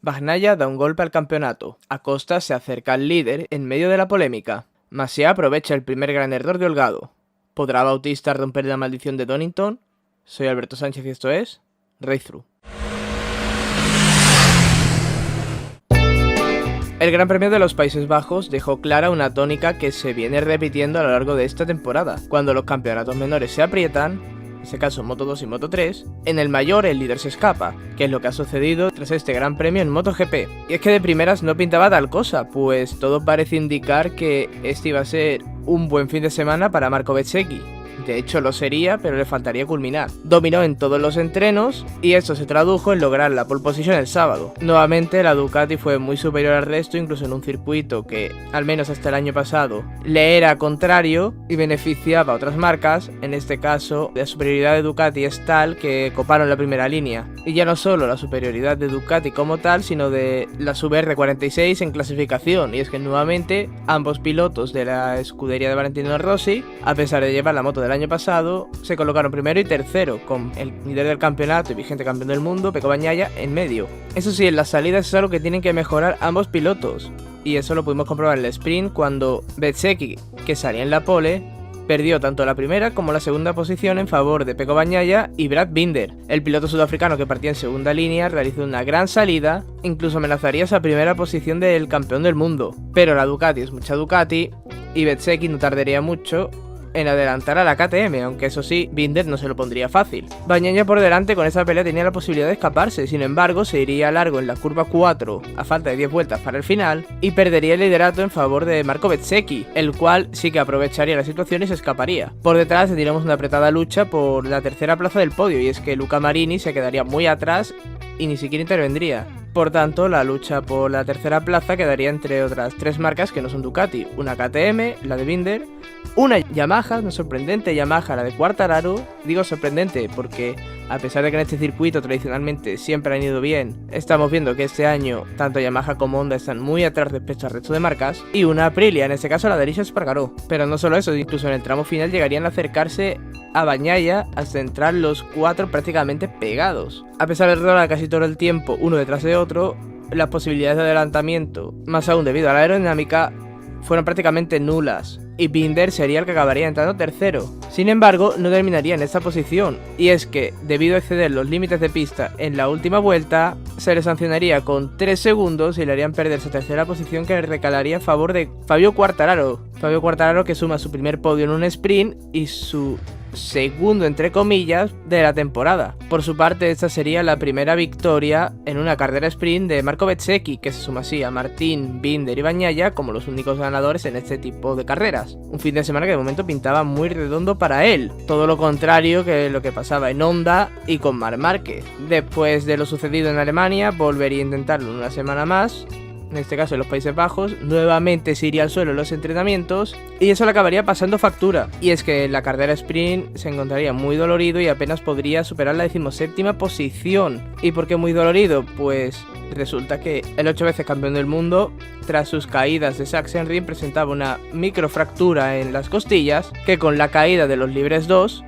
Bagnaia da un golpe al campeonato. Acosta se acerca al líder en medio de la polémica. Masia aprovecha el primer gran error de Holgado. ¿Podrá Bautista romper la maldición de Donington? Soy Alberto Sánchez y esto es Race Through. El Gran Premio de los Países Bajos dejó clara una tónica que se viene repitiendo a lo largo de esta temporada. Cuando los campeonatos menores se aprietan, en este caso Moto 2 y Moto 3, en el mayor el líder se escapa, que es lo que ha sucedido tras este Gran Premio en MotoGP. Y es que de primeras no pintaba tal cosa, pues todo parece indicar que este iba a ser un buen fin de semana para Marco Bezzecchi. De hecho lo sería, pero le faltaría culminar. Dominó en todos los entrenos y esto se tradujo en lograr la pole position el sábado. Nuevamente la Ducati fue muy superior al resto, incluso en un circuito que, al menos hasta el año pasado, le era contrario y beneficiaba a otras marcas. En este caso, la superioridad de Ducati es tal que coparon la primera línea. Y ya no solo la superioridad de Ducati como tal, sino de la VR46 en clasificación. Y es que nuevamente ambos pilotos de la escudería de Valentino Rossi, a pesar de llevar la moto del año pasado, se colocaron primero y tercero, con el líder del campeonato y vigente campeón del mundo, Pecco Bagnaia, en medio. Eso sí, en las salidas es algo que tienen que mejorar ambos pilotos, y eso lo pudimos comprobar en el sprint cuando Bezzecchi, que salía en la pole, perdió tanto la primera como la segunda posición en favor de Pecco Bagnaia y Brad Binder. El piloto sudafricano que partía en segunda línea realizó una gran salida, incluso amenazaría esa primera posición del campeón del mundo. Pero la Ducati es mucha Ducati y Bezzecchi no tardaría mucho en adelantar a la KTM, aunque eso sí, Binder no se lo pondría fácil. Bagnaia por delante con esa pelea tenía la posibilidad de escaparse, sin embargo se iría largo en la curva 4 a falta de 10 vueltas para el final y perdería el liderato en favor de Marco Bezzecchi, el cual sí que aprovecharía la situación y se escaparía. Por detrás tendríamos una apretada lucha por la tercera plaza del podio, y es que Luca Marini se quedaría muy atrás y ni siquiera intervendría. Por tanto, la lucha por la tercera plaza quedaría entre otras tres marcas que no son Ducati: una KTM, la de Binder, una Yamaha, una sorprendente Yamaha, la de Quartararo. Digo sorprendente porque a pesar de que en este circuito tradicionalmente siempre han ido bien, estamos viendo que este año tanto Yamaha como Honda están muy atrás respecto al resto de marcas, y una Aprilia, en este caso la de Aleix Espargaró. Pero no solo eso, incluso en el tramo final llegarían a acercarse a Bagnaia hasta entrar los cuatro prácticamente pegados. A pesar de rodar casi todo el tiempo uno detrás de otro, las posibilidades de adelantamiento, más aún debido a la aerodinámica, fueron prácticamente nulas, y Binder sería el que acabaría entrando tercero. Sin embargo, no terminaría en esta posición, y es que, debido a exceder los límites de pista en la última vuelta, se le sancionaría con 3 segundos y le harían perder esa tercera posición, que le recalaría a favor de Fabio Quartararo. Fabio Quartararo, que suma su primer podio en un sprint y su segundo, entre comillas, de la temporada. Por su parte, esta sería la primera victoria en una carrera sprint de Marco Bezzecchi, que se suma así a Martín, Binder y Bagnaia como los únicos ganadores en este tipo de carreras. Un fin de semana que de momento pintaba muy redondo para él, todo lo contrario que lo que pasaba en Honda y con Marc Márquez. Después de lo sucedido en Alemania, volvería a intentarlo una semana más, en este caso en los Países Bajos. Nuevamente se iría al suelo en los entrenamientos y eso le acabaría pasando factura, y es que en la carrera sprint se encontraría muy dolorido y apenas podría superar la 17ª posición. ¿Y por qué muy dolorido? Pues resulta que el 8 veces campeón del mundo, tras sus caídas de Sachsenring, presentaba una microfractura en las costillas que con la caída de los libres 2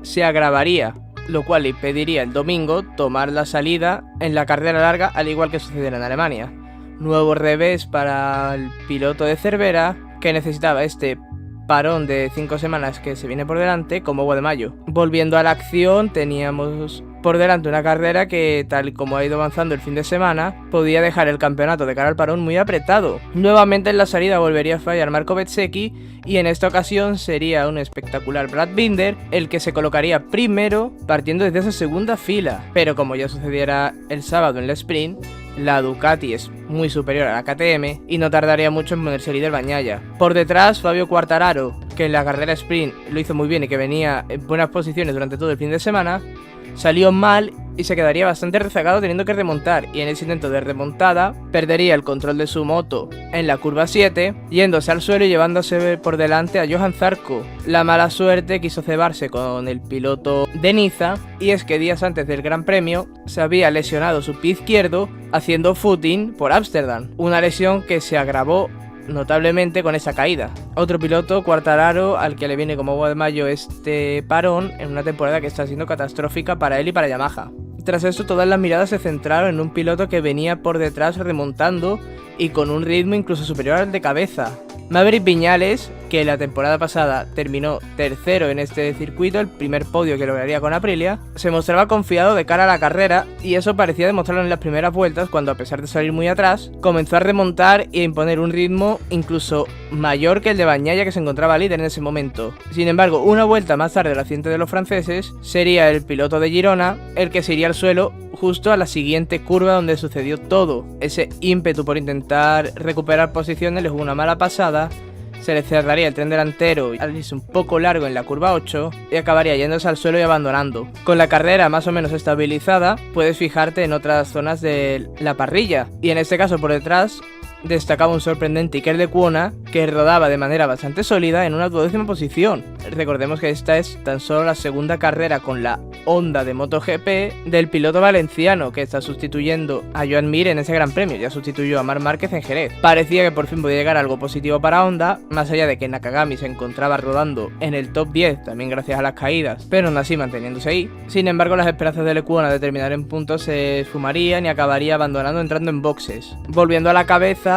se agravaría, lo cual le impediría el domingo tomar la salida en la carrera larga, al igual que sucediera en Alemania. Nuevo revés para el piloto de Cervera, que necesitaba este parón de 5 semanas que se viene por delante como agua de mayo. Volviendo a la acción, teníamos por delante una carrera que, tal como ha ido avanzando el fin de semana, podía dejar el campeonato de cara al parón muy apretado. Nuevamente en la salida volvería a fallar Marco Bezzecchi, y en esta ocasión sería un espectacular Brad Binder el que se colocaría primero partiendo desde esa segunda fila. Pero como ya sucediera el sábado en el sprint, la Ducati es muy superior a la KTM y no tardaría mucho en ponerse líder Bagnaia. Por detrás, Fabio Quartararo, que en la carrera sprint lo hizo muy bien y que venía en buenas posiciones durante todo el fin de semana, salió mal y se quedaría bastante rezagado teniendo que remontar, y en ese intento de remontada perdería el control de su moto en la curva 7, yéndose al suelo y llevándose por delante a Johan Zarco. La mala suerte quiso cebarse con el piloto de Niza, y es que días antes del Gran Premio se había lesionado su pie izquierdo haciendo footing por Ámsterdam, una lesión que se agravó notablemente con esa caída. Otro piloto, Quartararo, al que le viene como agua de mayo este parón en una temporada que está siendo catastrófica para él y para Yamaha. Tras esto, todas las miradas se centraron en un piloto que venía por detrás remontando y con un ritmo incluso superior al de cabeza. Maverick Viñales, que la temporada pasada terminó tercero en este circuito, el primer podio que lograría con Aprilia, se mostraba confiado de cara a la carrera y eso parecía demostrarlo en las primeras vueltas cuando, a pesar de salir muy atrás, comenzó a remontar y a imponer un ritmo incluso mayor que el de Bagnaia, que se encontraba líder en ese momento. Sin embargo, una vuelta más tarde del accidente de los franceses, sería el piloto de Girona el que se iría al suelo justo a la siguiente curva donde sucedió todo. Ese ímpetu por intentar recuperar posiciones le jugó una mala pasada, se le cerraría el tren delantero al irse un poco largo en la curva 8 y acabaría yéndose al suelo y abandonando. Con la carrera más o menos estabilizada, puedes fijarte en otras zonas de la parrilla, y en este caso por detrás destacaba un sorprendente Iker Lecuona que rodaba de manera bastante sólida en una 12ª posición. Recordemos que esta es tan solo la segunda carrera con la Honda de MotoGP del piloto valenciano, que está sustituyendo a Joan Mir en ese Gran Premio. Ya sustituyó a Marc Márquez en Jerez. Parecía que por fin podía llegar algo positivo para Honda, más allá de que Nakagami se encontraba rodando en el top 10, también gracias a las caídas, pero aún así manteniéndose ahí. Sin embargo, las esperanzas de Lecuona de terminar en puntos se esfumarían y acabaría abandonando entrando en boxes. Volviendo a la cabeza,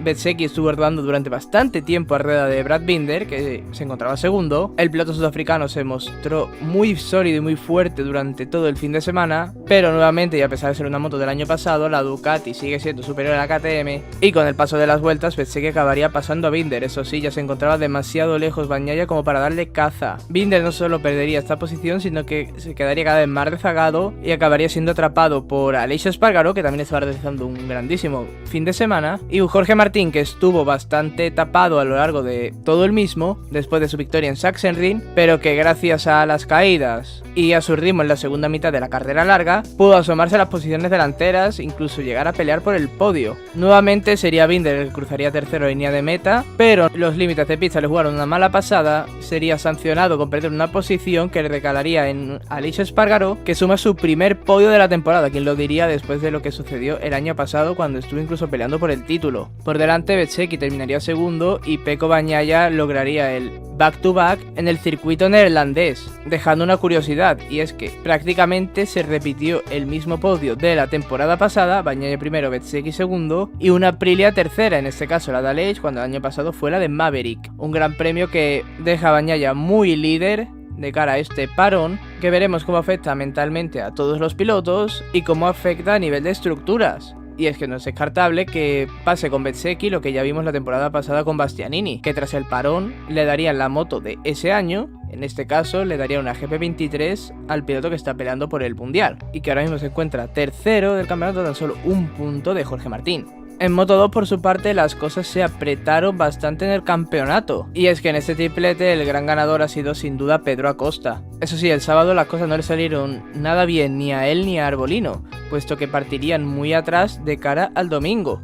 Bezzecchi estuvo rodando durante bastante tiempo a rueda de Brad Binder, que se encontraba segundo. El piloto sudafricano se mostró muy sólido y muy fuerte durante todo el fin de semana, pero nuevamente, y a pesar de ser una moto del año pasado, la Ducati sigue siendo superior a la KTM, y con el paso de las vueltas Bezzecchi acabaría pasando a Binder. Eso sí, ya se encontraba demasiado lejos Bagnaia como para darle caza. Binder no solo perdería esta posición, sino que se quedaría cada vez más rezagado y acabaría siendo atrapado por Aleix Espargaró, que también estaba realizando un grandísimo fin de semana, y Jorge Martín, que estuvo bastante tapado a lo largo de todo el mismo después de su victoria en Sachsenring, pero que gracias a las caídas y a su ritmo en la segunda mitad de la carrera larga pudo asomarse a las posiciones delanteras, incluso llegar a pelear por el podio. Nuevamente sería Binder el que cruzaría tercero en línea de meta, pero los límites de pista le jugaron una mala pasada, sería sancionado con perder una posición que le recalaría en Aleix Espargaró, que suma su primer podio de la temporada. ¿Quién lo diría después de lo que sucedió el año pasado cuando estuvo incluso peleando por el título? Por delante, Bezzecchi terminaría segundo y Pecco Bagnaia lograría el back-to-back en el circuito neerlandés, dejando una curiosidad, y es que prácticamente se repitió el mismo podio de la temporada pasada, Bagnaia primero, Bezzecchi segundo, y una Aprilia tercera, en este caso la de Aleix, cuando el año pasado fue la de Maverick. Un gran premio que deja a Bagnaia muy líder de cara a este parón, que veremos cómo afecta mentalmente a todos los pilotos y cómo afecta a nivel de estructuras. Y es que no es descartable que pase con Bezzecchi lo que ya vimos la temporada pasada con Bastianini, que tras el parón le darían la moto de ese año, en este caso le daría una GP23 al piloto que está peleando por el Mundial, y que ahora mismo se encuentra tercero del campeonato a tan solo un punto de Jorge Martín. En Moto2, por su parte, las cosas se apretaron bastante en el campeonato, y es que en este triplete el gran ganador ha sido sin duda Pedro Acosta. Eso sí, el sábado las cosas no le salieron nada bien ni a él ni a Arbolino, puesto que partirían muy atrás de cara al domingo.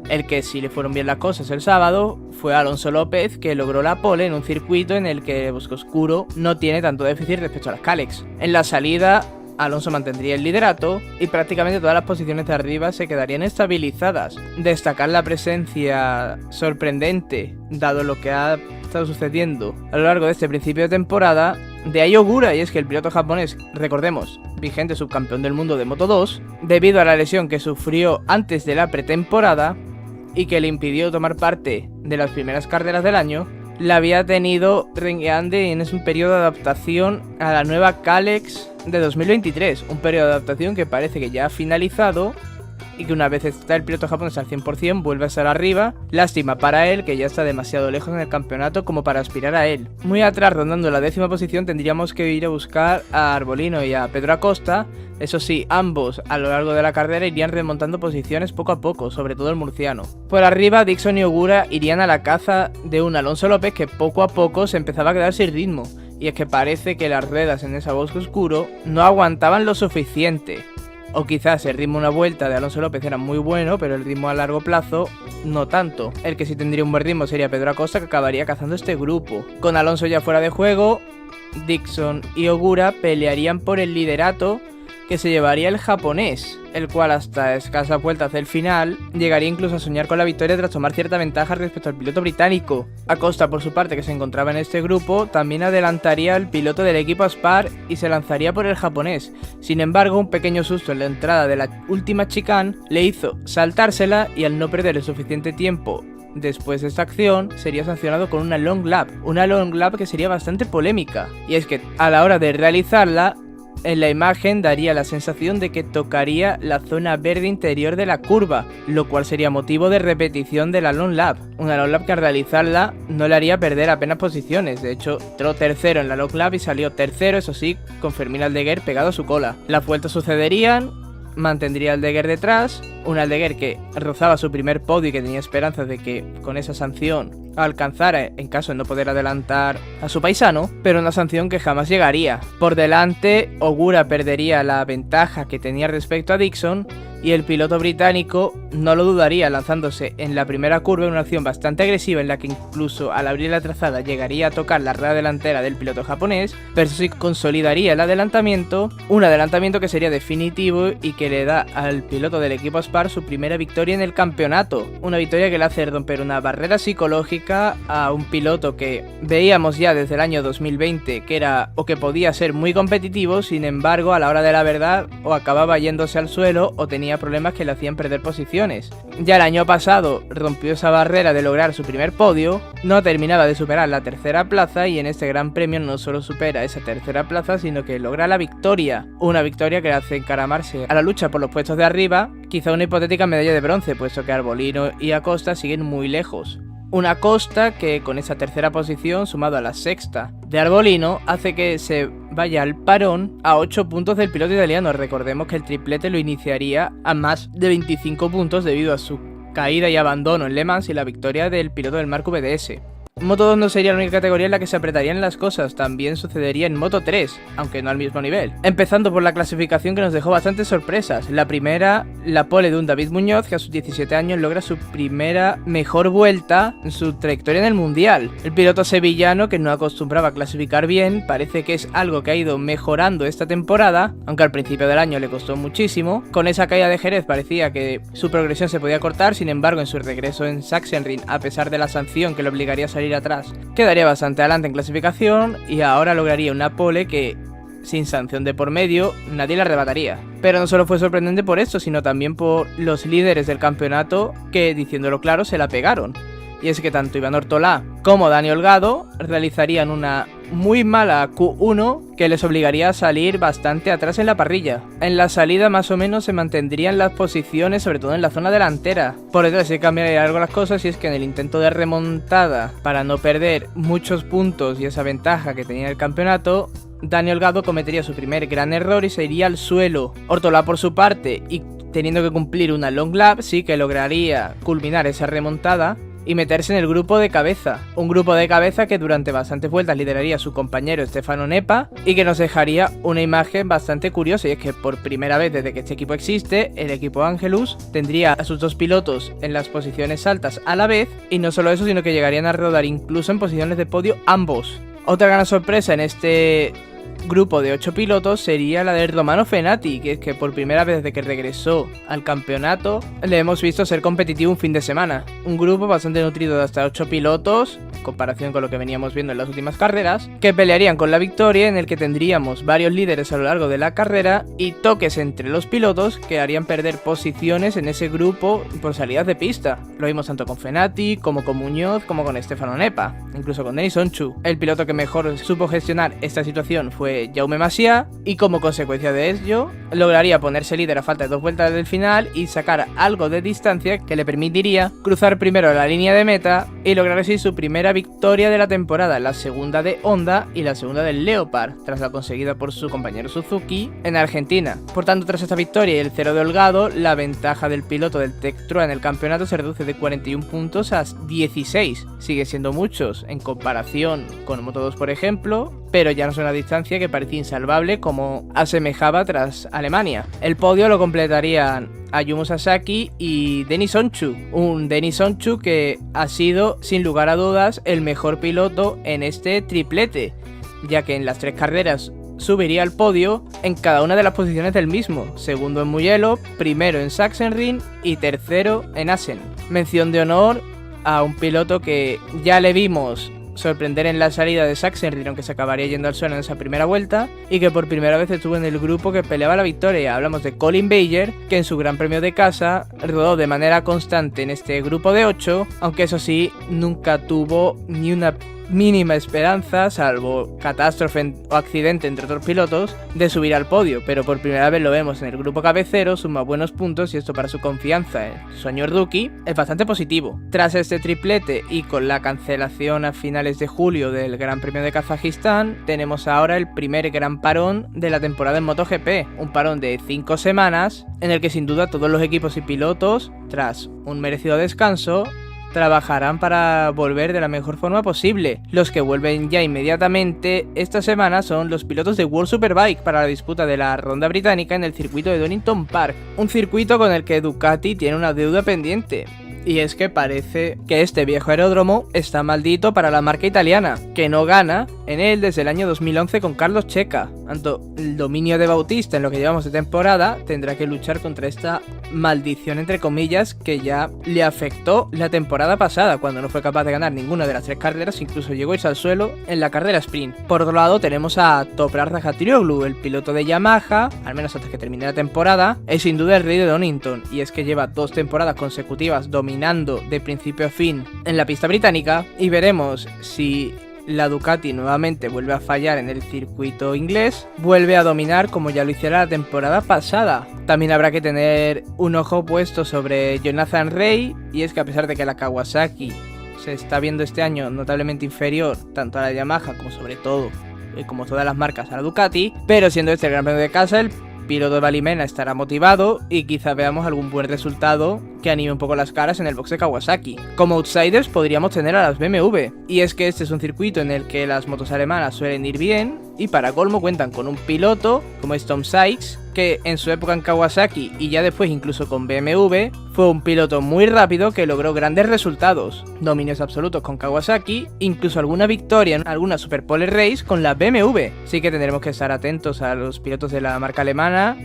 El que sí le fueron bien las cosas el sábado fue Alonso López, que logró la pole en un circuito en el que Bosque Oscuro no tiene tanto déficit respecto a las Calex. En la salida, Alonso mantendría el liderato y prácticamente todas las posiciones de arriba se quedarían estabilizadas. Destacar la presencia sorprendente, dado lo que ha estado sucediendo a lo largo de este principio de temporada, de Ai Ogura, y es que el piloto japonés, recordemos, vigente subcampeón del mundo de Moto2, debido a la lesión que sufrió antes de la pretemporada y que le impidió tomar parte de las primeras carreras del año, la había tenido rengueante en un periodo de adaptación a la nueva Kalex de 2023, un periodo de adaptación que parece que ya ha finalizado y que una vez está el piloto japonés al 100% vuelve a estar arriba. Lástima para él, que ya está demasiado lejos en el campeonato como para aspirar a él. Muy atrás, rondando la 10ª posición, tendríamos que ir a buscar a Arbolino y a Pedro Acosta. Eso sí, ambos a lo largo de la carrera irían remontando posiciones poco a poco, sobre todo el murciano. Por arriba, Dixon y Ogura irían a la caza de un Alonso López que poco a poco se empezaba a quedar sin ritmo, y es que parece que las ruedas en ese bosque oscuro no aguantaban lo suficiente. O quizás el ritmo una vuelta de Alonso López era muy bueno, pero el ritmo a largo plazo no tanto. El que sí tendría un buen ritmo sería Pedro Acosta, que acabaría cazando este grupo. Con Alonso ya fuera de juego, Dixon y Ogura pelearían por el liderato que se llevaría el japonés, el cual hasta escasas vueltas del final llegaría incluso a soñar con la victoria tras tomar cierta ventaja respecto al piloto británico. Acosta, por su parte, que se encontraba en este grupo, también adelantaría al piloto del equipo Aspar y se lanzaría por el japonés. Sin embargo, un pequeño susto en la entrada de la última chicane le hizo saltársela y al no perder el suficiente tiempo después de esta acción, sería sancionado con una long lap que sería bastante polémica, y es que a la hora de realizarla, en la imagen daría la sensación de que tocaría la zona verde interior de la curva, lo cual sería motivo de repetición de la long lap. Una long lap que al realizarla no le haría perder apenas posiciones, de hecho entró tercero en la long lap y salió tercero, eso sí, con Fermín Aldeguer pegado a su cola. Las vueltas sucederían, mantendría Aldeguer detrás, un Aldeguer que rozaba su primer podio y que tenía esperanzas de que con esa sanción alcanzara en caso de no poder adelantar a su paisano, pero una sanción que jamás llegaría. Por delante, Ogura perdería la ventaja que tenía respecto a Dixon y el piloto británico no lo dudaría lanzándose en la primera curva en una acción bastante agresiva en la que incluso al abrir la trazada llegaría a tocar la rueda delantera del piloto japonés, pero sí consolidaría el adelantamiento, un adelantamiento que sería definitivo y que le da al piloto del equipo Aspar su primera victoria en el campeonato, una victoria que le hace romper una barrera psicológica a un piloto que veíamos ya desde el año 2020 que era o que podía ser muy competitivo, sin embargo a la hora de la verdad o acababa yéndose al suelo o tenía problemas que le hacían perder posiciones. Ya el año pasado rompió esa barrera de lograr su primer podio, no terminaba de superar la tercera plaza y en este gran premio no solo supera esa tercera plaza sino que logra la victoria, una victoria que le hace encaramarse a la lucha por los puestos de arriba, quizá una hipotética medalla de bronce puesto que Arbolino y Acosta siguen muy lejos. Una Acosta que con esa tercera posición sumado a la sexta de Arbolino hace que se vaya al parón a 8 puntos del piloto italiano. Recordemos que el triplete lo iniciaría a más de 25 puntos debido a su caída y abandono en Le Mans y la victoria del piloto del Marco VDS. Moto 2 no sería la única categoría en la que se apretarían las cosas, también sucedería en Moto 3, aunque no al mismo nivel. Empezando por la clasificación que nos dejó bastantes sorpresas. La primera, la pole de un David Muñoz, que a sus 17 años logra su primera mejor vuelta en su trayectoria en el Mundial. El piloto sevillano, que no acostumbraba a clasificar bien, parece que es algo que ha ido mejorando esta temporada, aunque al principio del año le costó muchísimo. Con esa caída de Jerez parecía que su progresión se podía cortar, sin embargo en su regreso en Sachsenring, a pesar de la sanción que le obligaría a salir atrás, quedaría bastante adelante en clasificación y ahora lograría una pole que, sin sanción de por medio, nadie la arrebataría. Pero no solo fue sorprendente por esto, sino también por los líderes del campeonato que, diciéndolo claro, se la pegaron. Y es que tanto Iván Ortolá como Dani Holgado realizarían una muy mala Q1 que les obligaría a salir bastante atrás en la parrilla. En la salida más o menos se mantendrían las posiciones, sobre todo en la zona delantera. Por detrás se cambiaría algo las cosas y es que en el intento de remontada para no perder muchos puntos y esa ventaja que tenía el campeonato, Dani Holgado cometería su primer gran error y se iría al suelo. Ortolá por su parte, y teniendo que cumplir una long lap, sí que lograría culminar esa remontada y meterse en el grupo de cabeza. Un grupo de cabeza que durante bastantes vueltas lideraría su compañero Stefano Nepa y que nos dejaría una imagen bastante curiosa, y es que por primera vez desde que este equipo existe, el equipo Angelus tendría a sus dos pilotos en las posiciones altas a la vez, y no solo eso, sino que llegarían a rodar incluso en posiciones de podio ambos. Otra gran sorpresa en este grupo de 8 pilotos sería la de Romano Fenati, que es que por primera vez desde que regresó al campeonato le hemos visto ser competitivo un fin de semana. Un grupo bastante nutrido de hasta 8 pilotos, en comparación con lo que veníamos viendo en las últimas carreras, que pelearían con la victoria, en el que tendríamos varios líderes a lo largo de la carrera y toques entre los pilotos que harían perder posiciones en ese grupo por salidas de pista. Lo vimos tanto con Fenati, como con Muñoz, como con Stefano Nepa, incluso con Denis Onchu. El piloto que mejor supo gestionar esta situación fue Jaume Masia, y como consecuencia de ello lograría ponerse líder a falta de 2 vueltas del final y sacar algo de distancia que le permitiría cruzar primero la línea de meta y lograr así su primera victoria de la temporada, la segunda de Honda y la segunda del Leopard, tras la conseguida por su compañero Suzuki en Argentina. Por tanto, tras esta victoria y el 0 de Holgado, la ventaja del piloto del Tectroa en el campeonato se reduce de 41 puntos a 16. Sigue siendo muchos en comparación con Moto2 por ejemplo, pero ya no es una distancia que parecía insalvable como asemejaba tras Alemania. El podio lo completarían Ayumu Sasaki y Denis Onchu, un Denis Onchu que ha sido sin lugar a dudas el mejor piloto en este triplete, ya que en las 3 carreras subiría al podio en cada una de las posiciones del mismo, segundo en Mugello, primero en Sachsenring y tercero en Assen. Mención de honor a un piloto que ya le vimos sorprender en la salida de Sachsenring, aunque se acabaría yendo al suelo en esa primera vuelta, y que por primera vez estuvo en el grupo que peleaba la victoria. Hablamos de Colin Bayer, que en su Gran Premio de casa rodó de manera constante en este grupo de 8, aunque eso sí, nunca tuvo ni una mínima esperanza, salvo catástrofe o accidente entre otros pilotos, de subir al podio, pero por primera vez lo vemos en el grupo cabecero, suma buenos puntos y esto para su confianza en su año rookie es bastante positivo. Tras este triplete y con la cancelación a finales de julio del Gran Premio de Kazajistán, tenemos ahora el primer gran parón de la temporada en MotoGP, un parón de 5 semanas en el que sin duda todos los equipos y pilotos, tras un merecido descanso, trabajarán para volver de la mejor forma posible. Los que vuelven ya inmediatamente esta semana son los pilotos de World Superbike para la disputa de la ronda británica en el circuito de Donington Park, un circuito con el que Ducati tiene una deuda pendiente. Y es que parece que este viejo aeródromo está maldito para la marca italiana, que no gana en él desde el año 2011 con Carlos Checa. Tanto el dominio de Bautista en lo que llevamos de temporada tendrá que luchar contra esta maldición entre comillas que ya le afectó la temporada pasada cuando no fue capaz de ganar ninguna de las 3 carreras, incluso llegó a irse al suelo en la carrera sprint. Por otro lado tenemos a Toprak Zahatrioglu, el piloto de Yamaha, al menos hasta que termine la temporada, es sin duda el rey de Donington, y es que lleva 2 temporadas consecutivas dominando de principio a fin en la pista británica, y veremos si la Ducati nuevamente vuelve a fallar en el circuito inglés, vuelve a dominar como ya lo hiciera la temporada pasada. También habrá que tener un ojo puesto sobre Jonathan Rea, y es que a pesar de que la Kawasaki se está viendo este año notablemente inferior tanto a la Yamaha como sobre todo, como todas las marcas, a la Ducati, pero siendo este el Gran Premio de casa, el piloto de Valimena estará motivado y quizá veamos algún buen resultado que anime un poco las caras en el box de Kawasaki. Como outsiders podríamos tener a las BMW, y es que este es un circuito en el que las motos alemanas suelen ir bien, y para colmo cuentan con un piloto como es Tom Sykes, que en su época en Kawasaki y ya después incluso con BMW fue un piloto muy rápido que logró grandes resultados, dominios absolutos con Kawasaki, incluso alguna victoria en alguna Super Pole Race con la BMW. Sí que tendremos que estar atentos a los pilotos de la marca alemana.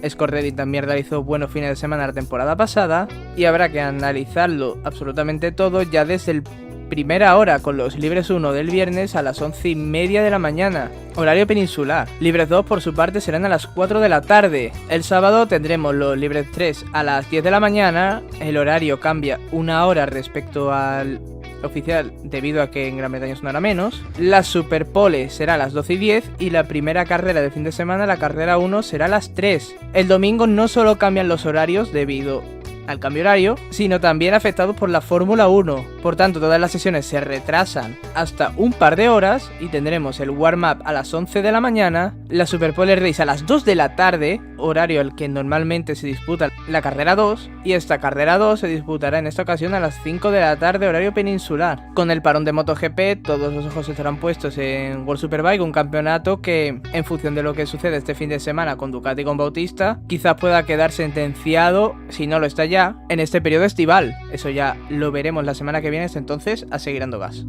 Scott Redding también realizó buenos fines de semana la temporada pasada, y habrá que analizarlo absolutamente todo ya desde el primera hora, con los libres 1 del viernes a las 11:30 de la mañana, horario peninsular. Libres 2 por su parte serán a las 4 de la tarde. El sábado tendremos los libres 3 a las 10 de la mañana, el horario cambia una hora respecto al oficial debido a que en Gran Bretaña es una hora menos. La Superpole será a las 12:10 y la primera carrera del fin de semana, la carrera 1, será a las 3. El domingo no solo cambian los horarios debido al cambio horario, sino también afectados por la Fórmula 1. Por tanto, todas las sesiones se retrasan hasta un par de horas y tendremos el warm-up a las 11 de la mañana, la Super Pole Race a las 2 de la tarde, horario al que normalmente se disputa la carrera 2, y esta carrera 2 se disputará en esta ocasión a las 5 de la tarde, horario peninsular. Con el parón de MotoGP, todos los ojos estarán puestos en World Superbike, un campeonato que, en función de lo que sucede este fin de semana con Ducati y con Bautista, quizás pueda quedar sentenciado, si no lo está ya, en este periodo estival. Eso ya lo veremos la semana que viene, entonces a seguir dando gas.